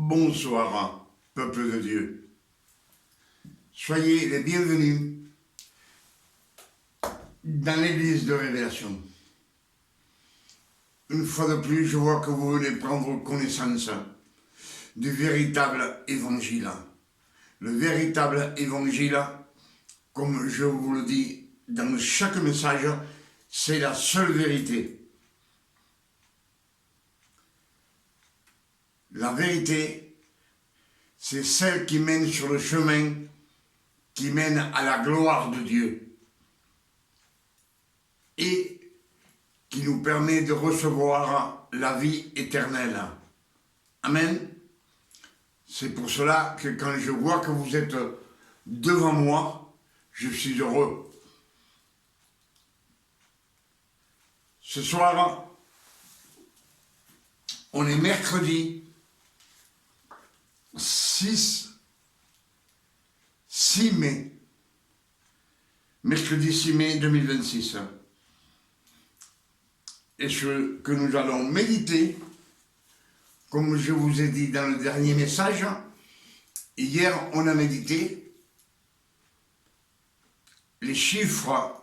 Bonsoir, peuple de Dieu. Soyez les bienvenus dans l'église de Révélation. Une fois de plus, je vois que vous venez prendre connaissance du véritable évangile. Le véritable évangile, comme je vous le dis dans chaque message, c'est la seule vérité. La vérité, c'est celle qui mène sur le chemin, qui mène à la gloire de Dieu et qui nous permet de recevoir la vie éternelle. Amen. C'est pour cela que quand je vois que vous êtes devant moi, je suis heureux. Ce soir, on est mercredi 6 mai. Mercredi 6 mai 2026. Et ce que nous allons méditer, comme je vous ai dit dans le dernier message, hier on a médité les chiffres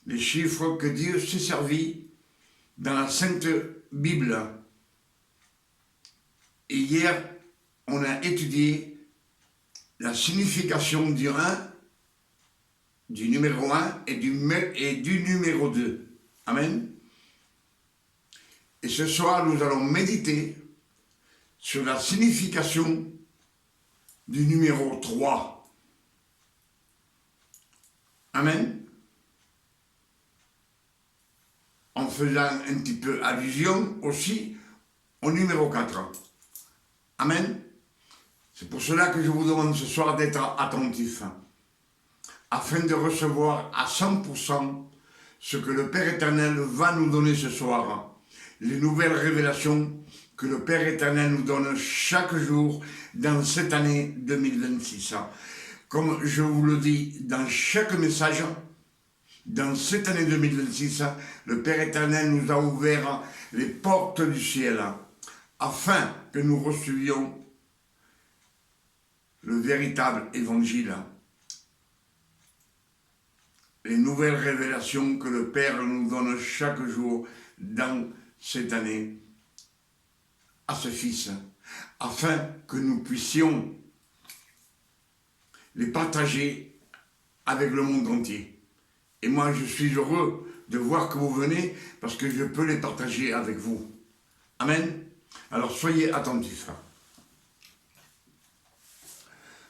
que Dieu s'est servi dans la Sainte Bible. Et hier, on a étudié la signification du 1, du numéro 1 et du numéro 2. Amen. Et ce soir, nous allons méditer sur la signification du numéro 3. Amen. En faisant un petit peu allusion aussi au numéro 4. Amen. C'est pour cela que je vous demande ce soir d'être attentif, afin de recevoir à 100% ce que le Père éternel va nous donner ce soir. Les nouvelles révélations que le Père éternel nous donne chaque jour dans cette année 2026. Comme je vous le dis dans chaque message, dans cette année 2026, le Père éternel nous a ouvert les portes du ciel afin que nous recevions le véritable évangile. Les nouvelles révélations que le Père nous donne chaque jour dans cette année à ce Fils, afin que nous puissions les partager avec le monde entier. Et moi, je suis heureux de voir que vous venez parce que je peux les partager avec vous. Amen. Alors, soyez attentifs.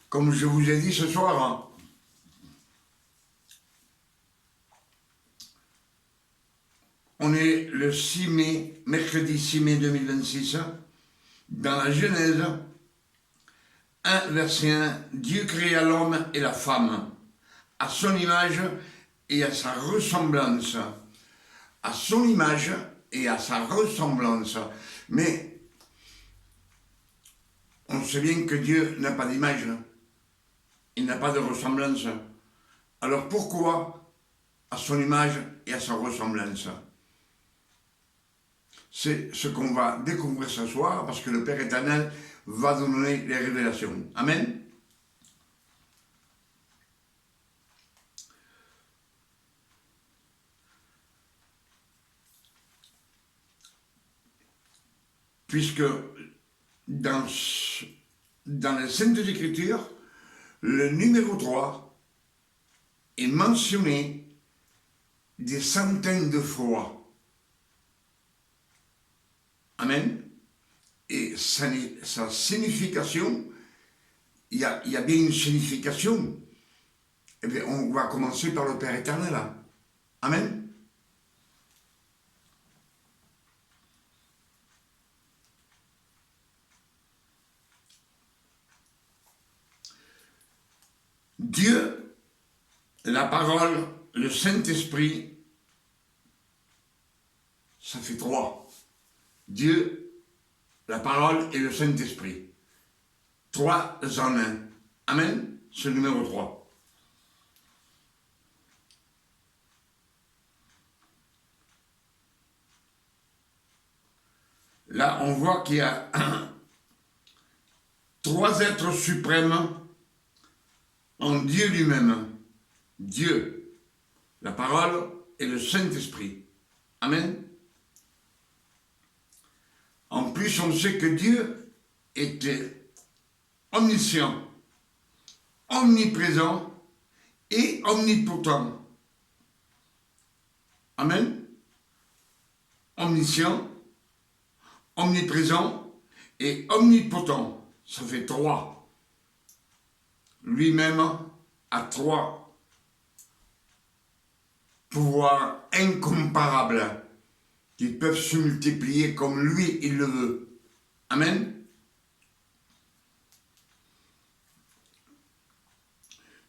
Comme je vous ai dit ce soir, on est le 6 mai, mercredi 6 mai 2026, dans la Genèse 1, verset 1, Dieu créa l'homme et la femme, à son image et à sa ressemblance. À son image et à sa ressemblance. Mais on sait bien que Dieu n'a pas d'image, il n'a pas de ressemblance. Alors pourquoi à son image et à sa ressemblance? C'est ce qu'on va découvrir ce soir, parce que le Père éternel va nous donner les révélations. Amen. Puisque dans les Saintes Écritures, le numéro 3 est mentionné des centaines de fois. Amen. Et sa signification, il y a bien une signification. Eh bien, on va commencer par le Père éternel. Amen. Dieu, la parole, le Saint-Esprit, ça fait 3. Dieu, la parole et le Saint-Esprit. 3 en 1. Amen. C'est le numéro 3. Là, on voit qu'il y a trois êtres suprêmes en Dieu lui-même. Dieu, la parole et le Saint-Esprit. Amen. En plus, on sait que Dieu était omniscient, omniprésent et omnipotent. Amen. Omniscient, omniprésent et omnipotent. Ça fait trois. Lui-même a trois pouvoirs incomparables qui peuvent se multiplier comme lui, il le veut. Amen.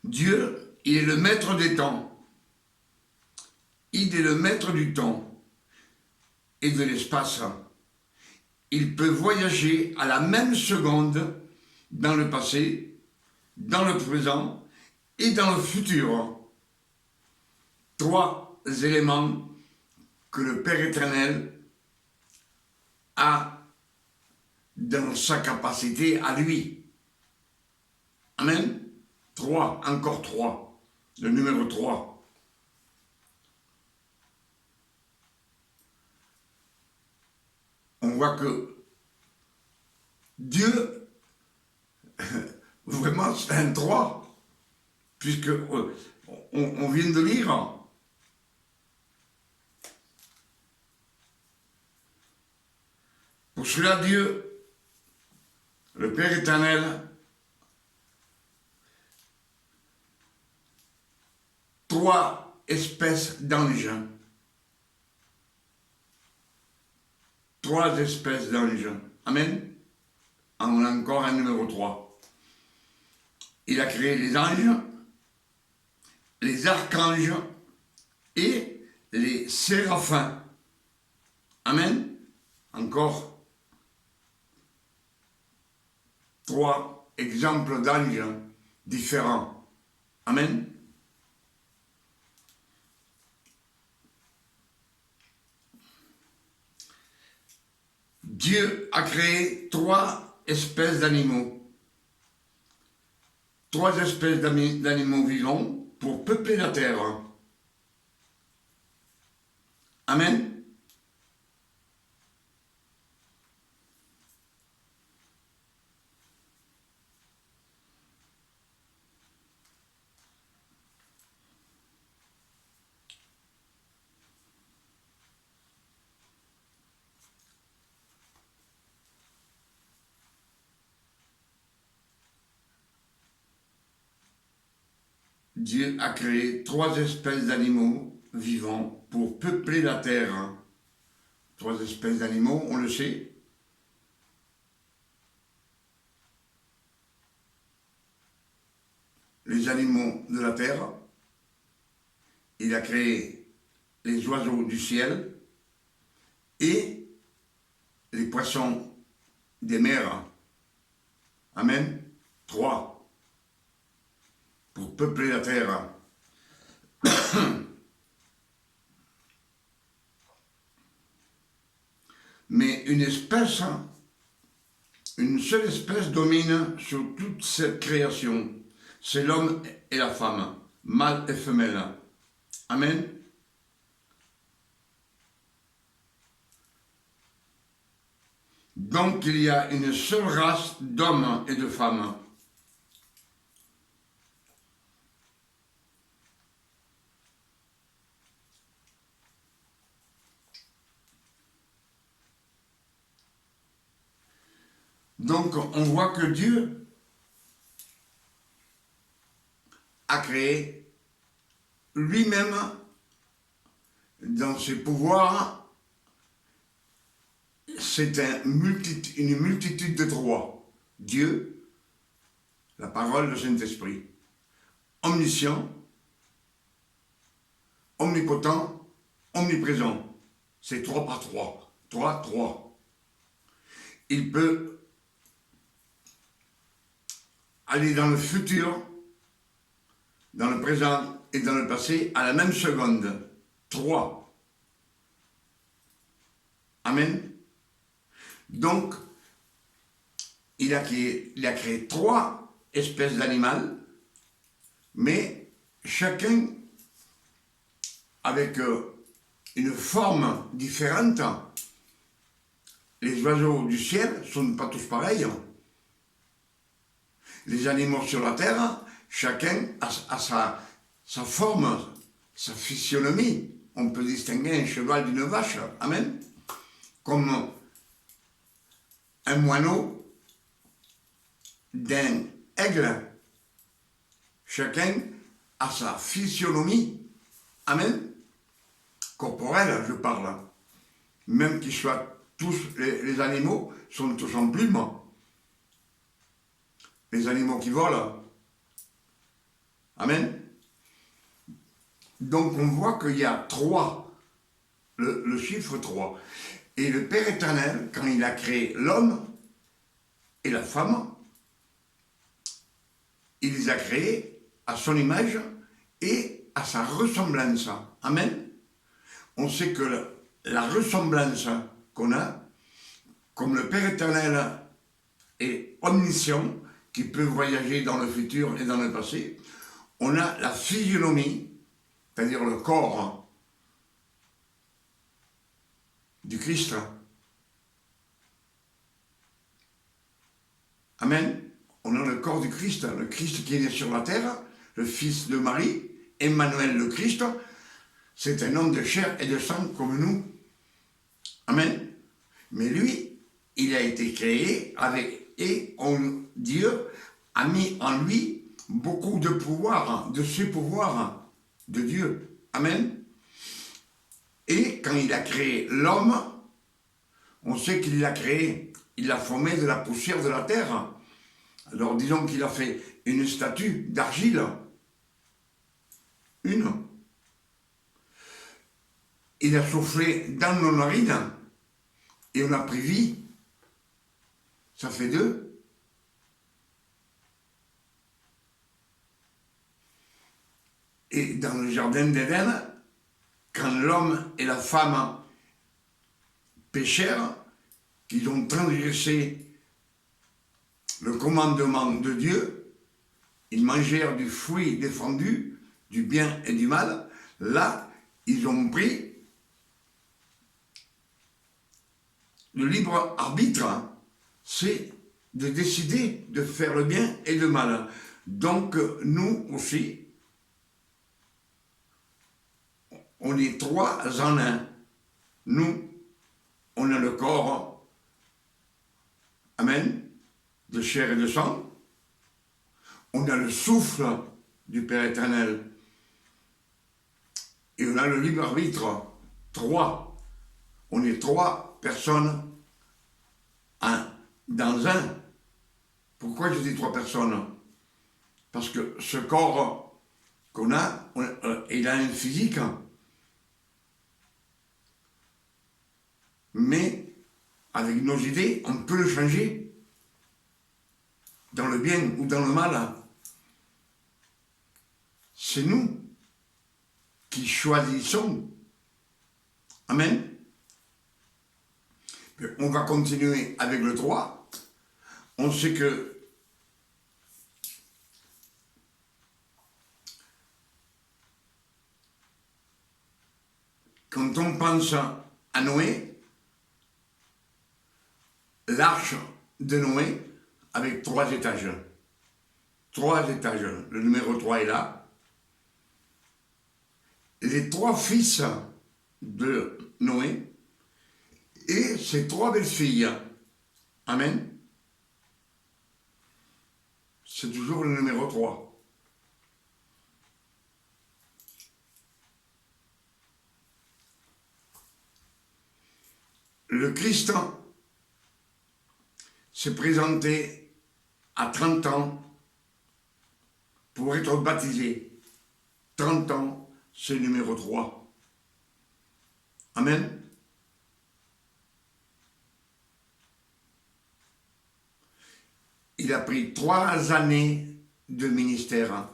Dieu, il est le maître des temps. Il est le maître du temps et de l'espace. Il peut voyager à la même seconde dans le passé, dans le présent et dans le futur. Trois éléments que le Père éternel a dans sa capacité à lui. Amen. Trois, encore trois. Le numéro 3. On voit que Dieu, vraiment, c'est un 3, puisque on vient de lire. Pour cela, Dieu, le Père éternel, trois espèces d'anges. Trois espèces d'anges. Amen. On a encore un numéro 3. Il a créé les anges, les archanges et les séraphins. Amen. Encore trois exemples d'anges différents. Amen. Dieu a créé trois espèces d'animaux. Trois espèces d'animaux vivants pour peupler la terre. Amen. Dieu a créé trois espèces d'animaux vivants pour peupler la terre. Trois espèces d'animaux, on le sait. Les animaux de la terre. Il a créé les oiseaux du ciel et les poissons des mers. Amen. Trois. Pour peupler la terre. Mais une seule espèce domine sur toute cette création. C'est l'homme et la femme, mâle et femelle. Amen. Donc il y a une seule race d'hommes et de femmes. Donc on voit que Dieu a créé lui-même dans ses pouvoirs, c'est une multitude de trois. Dieu, la parole, le Saint-Esprit, omniscient, omnipotent, omniprésent. C'est 3 par 3. 3, 3. Il peut aller dans le futur, dans le présent et dans le passé à la même seconde. 3. Amen. Donc, il a créé 3 espèces d'animaux, mais chacun avec une forme différente. Les oiseaux du ciel ne sont pas tous pareils. Les animaux sur la terre, chacun a sa forme, sa physionomie. On peut distinguer un cheval d'une vache, amen, comme un moineau d'un aigle. Chacun a sa physionomie, amen, corporelle, je parle. Même qu'ils soient tous, les animaux sont tous en plumes. Les animaux qui volent. Amen. Donc on voit qu'il y a 3, le chiffre 3. Et le Père éternel, quand il a créé l'homme et la femme, il les a créés à son image et à sa ressemblance. Amen. On sait que la ressemblance qu'on a, comme le Père éternel est omniscient, qui peut voyager dans le futur et dans le passé, on a la physionomie, c'est-à-dire le corps du Christ. Amen. On a le corps du Christ qui est né sur la terre, le fils de Marie, Emmanuel le Christ, c'est un homme de chair et de sang comme nous. Amen. Mais lui, il a été créé Dieu a mis en lui beaucoup de pouvoir, de ses pouvoirs de Dieu. Amen. Et quand il a créé l'homme, on sait qu'il l'a créé, il l'a formé de la poussière de la terre. Alors disons qu'il a fait une statue d'argile. Une. Il a soufflé dans nos narines et on a pris vie. Ça fait 2. Et dans le jardin d'Éden, quand l'homme et la femme péchèrent, qu'ils ont transgressé le commandement de Dieu, ils mangèrent du fruit défendu, du bien et du mal, là, ils ont pris le libre arbitre, c'est de décider de faire le bien et le mal. Donc, nous aussi, on est 3 en 1. Nous, on a le corps, amen, de chair et de sang. On a le souffle du Père éternel. Et on a le libre arbitre. 3. On est 3 personnes dans un. Pourquoi je dis 3 personnes? Parce que ce corps qu'on a, il a une physique. Mais avec nos idées, on peut le changer dans le bien ou dans le mal. C'est nous qui choisissons. Amen. On va continuer avec le 3. On sait que quand on pense à Noé, l'arche de Noé avec 3 étages. 3 étages. Le numéro 3 est là. Les 3 fils de Noé et ses 3 belles-filles. Amen. C'est toujours le numéro 3. Le Christ s'est présenté à 30 ans pour être baptisé. 30 ans, c'est le numéro 3. Amen. Il a pris 3 années de ministère.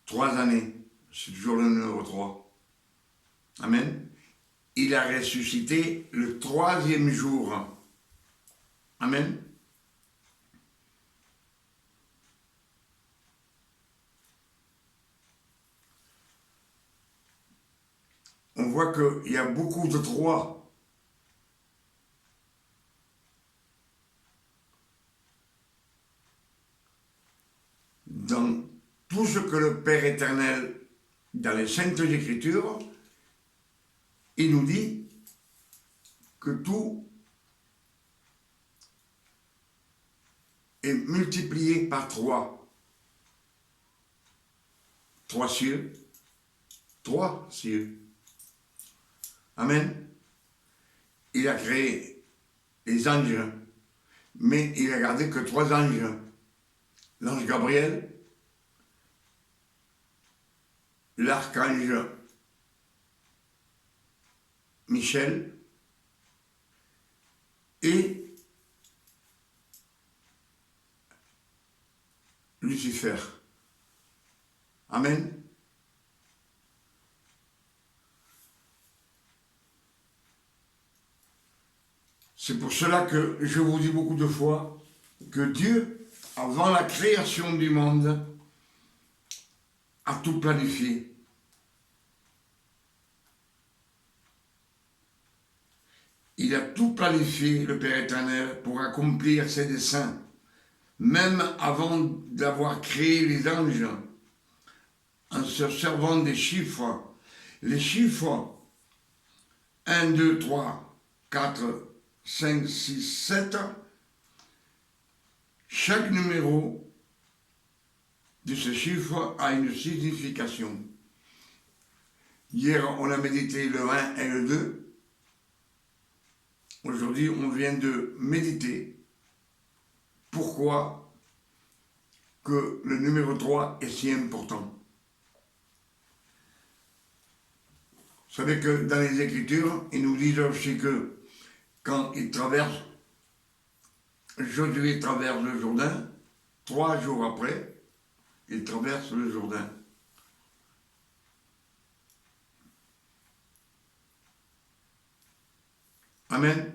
3 années, c'est toujours le numéro 3. Amen. Il a ressuscité le 3e jour. Amen. on voit qu'il y a beaucoup de trois. Dans tout ce que le Père éternel, dans les Saintes Écritures, il nous dit que tout est multiplié par trois. Trois cieux. Amen. Il a créé les anges, mais il a gardé que trois anges. L'ange Gabriel, l'archange Michel et Lucifer. Amen. C'est pour cela que je vous dis beaucoup de fois que Dieu, avant la création du monde, a tout planifié. Il a tout planifié, le Père éternel, pour accomplir ses desseins. Même avant d'avoir créé les anges, en se servant des chiffres. Les chiffres 1, 2, 3, 4, 5, 6, 7, chaque numéro de ce chiffre a une signification. Hier, on a médité le 1 et le 2. Aujourd'hui, on vient de méditer pourquoi que le numéro 3 est si important. Vous savez que dans les Écritures, ils nous disent aussi que quand Josué traverse le Jourdain, 3 jours après, il traverse le Jourdain. Amen.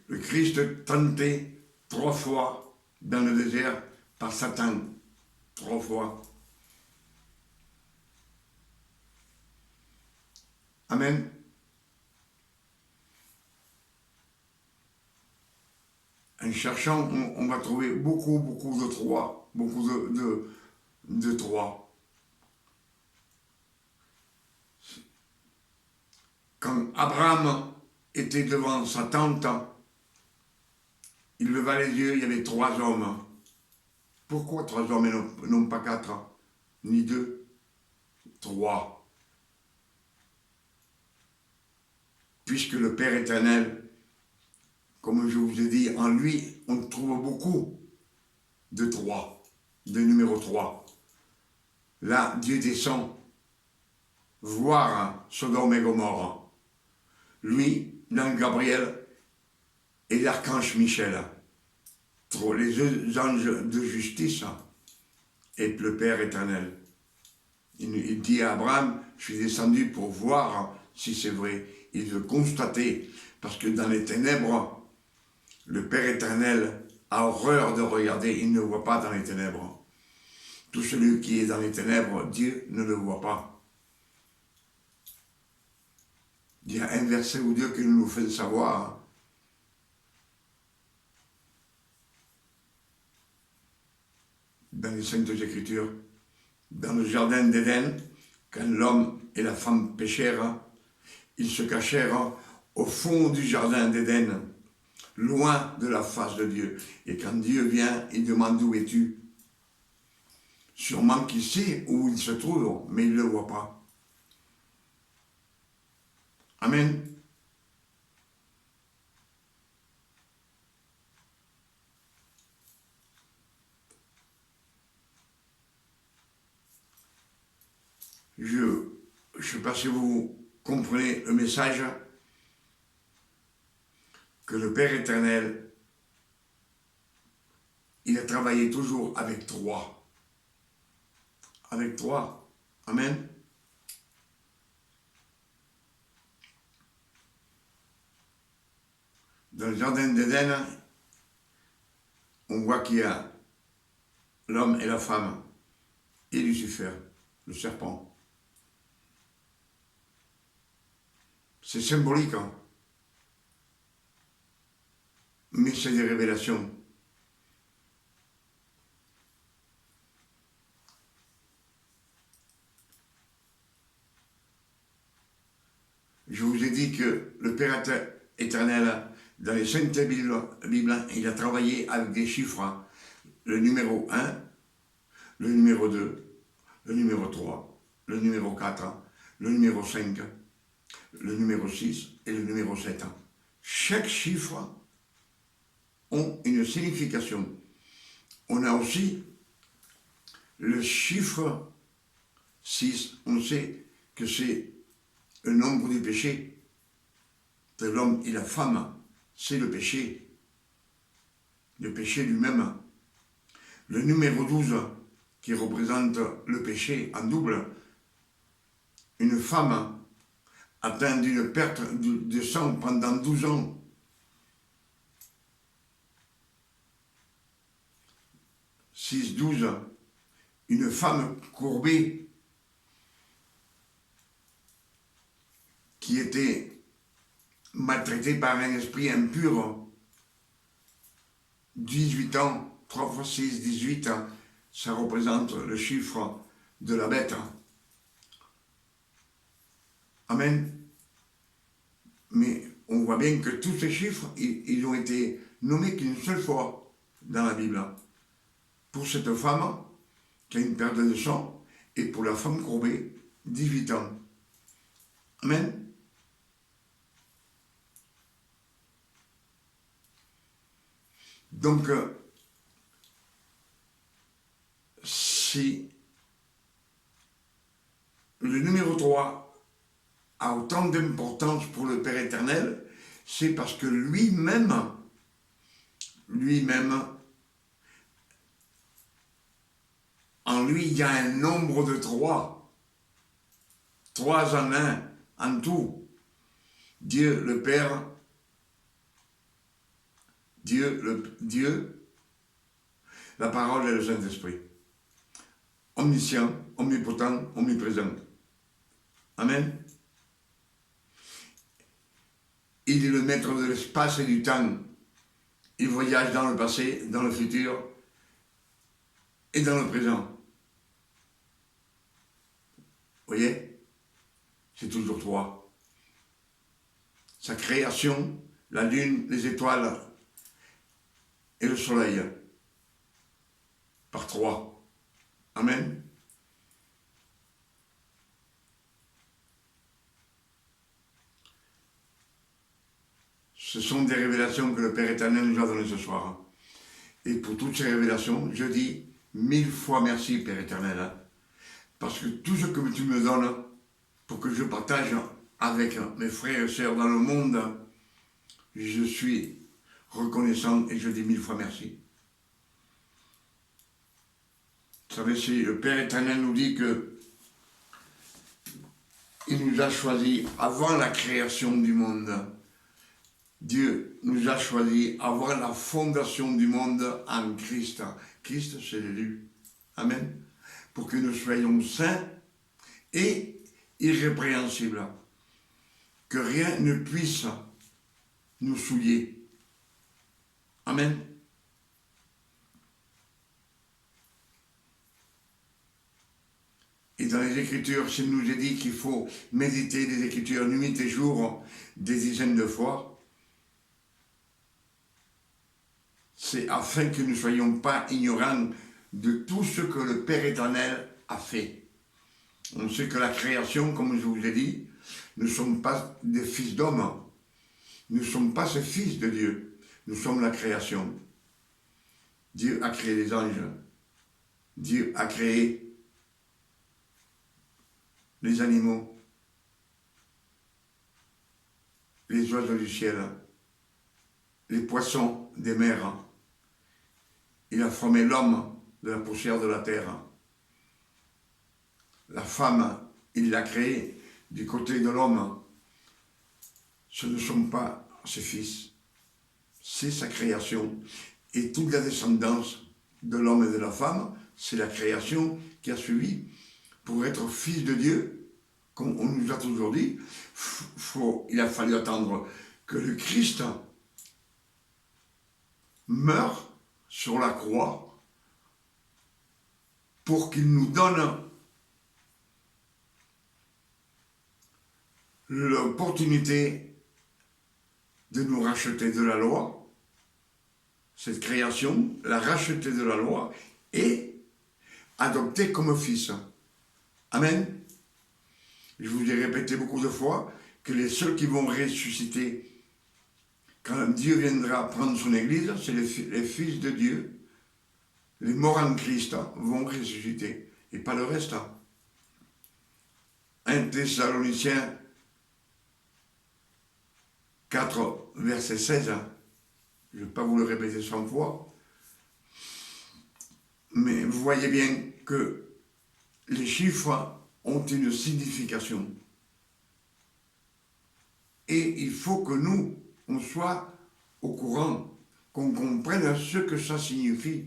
Le Christ tenté 3 fois dans le désert par Satan. 3 fois. Amen. En cherchant, on va trouver beaucoup de 3. Beaucoup de 3. Quand Abraham était devant sa tente, il leva les yeux, il y avait 3 hommes. Pourquoi 3 hommes et non pas 4, ni 2, 3? Puisque le Père éternel, comme je vous ai dit, en lui, on trouve beaucoup de 3, de numéro 3. Là, Dieu descend voir Sodome et Gomorrhe. Lui, l'ange Gabriel et l'archange Michel. Les deux anges de justice et le Père éternel. Il dit à Abraham, je suis descendu pour voir si c'est vrai. Il veut constater, parce que dans les ténèbres, le Père éternel a horreur de regarder, il ne voit pas dans les ténèbres. Tout celui qui est dans les ténèbres, Dieu ne le voit pas. Il y a un verset où Dieu qui nous fait savoir. Dans les Saintes Écritures, dans le jardin d'Éden, quand l'homme et la femme péchèrent, ils se cachèrent au fond du jardin d'Éden, loin de la face de Dieu. Et quand Dieu vient, il demande où es-tu? Sûrement qu'il sait où il se trouve, mais il ne le voit pas. Amen. Je ne sais pas si vous comprenez le message que le Père éternel, il a travaillé toujours avec 3. Avec 3. Amen. Dans le jardin d'Éden, on voit qu'il y a l'homme et la femme et Lucifer, le serpent. C'est symbolique, hein. Mais c'est des révélations. Je vous ai dit que le Père éternel, dans les Saintes Bibles, il a travaillé avec des chiffres. Le numéro 1, le numéro 2, le numéro 3, le numéro 4, le numéro 5, le numéro 6 et le numéro 7. Chaque chiffre a une signification. On a aussi le chiffre 6. On sait que c'est le nombre du péché de l'homme et la femme. C'est le péché lui-même. Le numéro 12, qui représente le péché en double. Une femme atteinte d'une perte de sang pendant 12 ans. « 6, 12, une femme courbée qui était maltraitée par un esprit impur. 18 ans, 3 fois 6, 18, ça représente le chiffre de la bête. Amen. Mais on voit bien que tous ces chiffres, ils ont été nommés qu'une seule fois dans la Bible. Pour cette femme qui a une perte de sang et pour la femme courbée, 18 ans. Amen. Donc, si le numéro 3 a autant d'importance pour le Père éternel, c'est parce que lui-même, en lui, il y a un nombre de 3. 3 en un, en tout. Dieu, le Père, Dieu, la parole et le Saint-Esprit. Omniscient, omnipotent, omniprésent. Amen. Il est le maître de l'espace et du temps. Il voyage dans le passé, dans le futur et dans le présent. Vous voyez? C'est toujours 3. Sa création, la lune, les étoiles et le soleil, par 3. Amen. Ce sont des révélations que le Père éternel nous a données ce soir. Et pour toutes ces révélations, je dis 1000 fois merci, Père éternel. Parce que tout ce que tu me donnes, pour que je partage avec mes frères et sœurs dans le monde, je suis reconnaissant et je dis 1000 fois merci. Vous savez, si le Père éternel nous dit que il nous a choisis avant la création du monde. Dieu nous a choisis avant la fondation du monde en Christ. Christ, c'est l'élu. Amen. Pour que nous soyons saints et irrépréhensibles. Que rien ne puisse nous souiller. Amen. Et dans les Écritures, s'il nous est dit qu'il faut méditer les Écritures nuit et jour des dizaines de fois, c'est afin que nous ne soyons pas ignorants de tout ce que le Père éternel a fait. On sait que la création, comme je vous ai dit, ne sommes pas des fils d'hommes. Nous ne sommes pas ces fils de Dieu. Nous sommes la création. Dieu a créé les anges. Dieu a créé les animaux, les oiseaux du ciel, les poissons des mers. Il a formé l'homme de la poussière de la terre. La femme, il l'a créée du côté de l'homme. Ce ne sont pas ses fils, c'est sa création. Et toute la descendance de l'homme et de la femme, c'est la création qui a suivi pour être fils de Dieu, comme on nous a toujours dit, il a fallu attendre que le Christ meure sur la croix pour qu'il nous donne l'opportunité de nous racheter de la loi, cette création, la racheter de la loi et adopter comme fils. Amen. Je vous ai répété beaucoup de fois que les seuls qui vont ressusciter quand Dieu viendra prendre son église, c'est les fils de Dieu. Les morts en Christ vont ressusciter et pas le reste. 1 Thessaloniciens 4, verset 16. Je ne vais pas vous le répéter 100 fois. Mais vous voyez bien que les chiffres ont une signification. Et il faut que nous, on soit au courant, qu'on comprenne ce que ça signifie.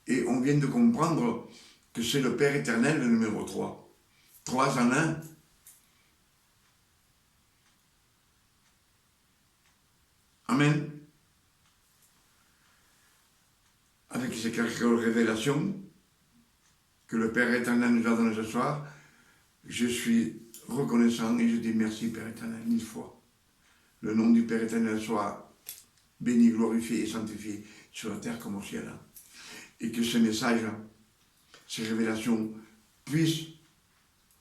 Et on vient de comprendre que c'est le Père éternel, le numéro 3. 3 en 1. Amen. Avec ces quelques révélations que le Père éternel nous a données ce soir, je suis reconnaissant et je dis merci Père éternel 1000 fois. Le nom du Père éternel soit béni, glorifié et sanctifié sur la terre comme au ciel. Et que ce message, ces révélations puissent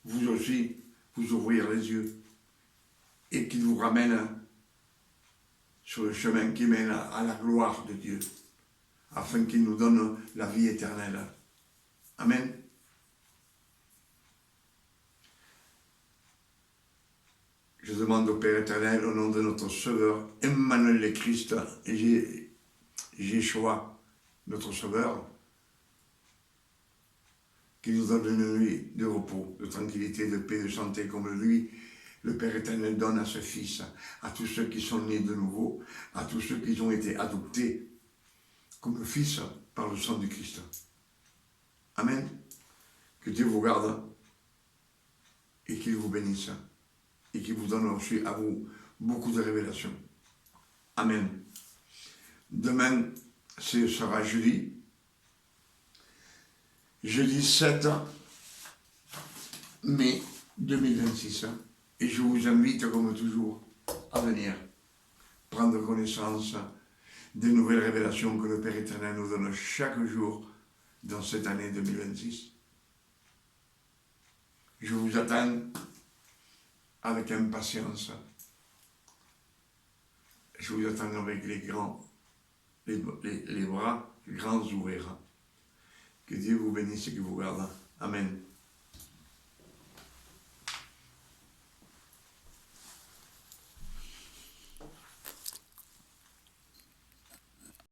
vous aussi vous ouvrir les yeux et qu'ils vous ramènent sur le chemin qui mène à la gloire de Dieu, afin qu'il nous donne la vie éternelle. Amen. Je demande au Père éternel, au nom de notre Sauveur, Emmanuel le Christ, et Jéhoshua, notre Sauveur, qu'il nous donne une nuit de repos, de tranquillité, de paix, de santé, comme lui, le Père éternel donne à ce Fils, à tous ceux qui sont nés de nouveau, à tous ceux qui ont été adoptés comme fils par le sang du Christ. Amen. Que Dieu vous garde et qu'il vous bénisse et qu'il vous donne aussi à vous beaucoup de révélations. Amen. Demain, ce sera jeudi 7 mai 2026. Et je vous invite, comme toujours, à venir prendre connaissance des nouvelles révélations que le Père éternel nous donne chaque jour dans cette année 2026. Je vous attends avec impatience. Je vous attends avec les bras grands ouverts. Que Dieu vous bénisse et qu'il vous garde. Amen.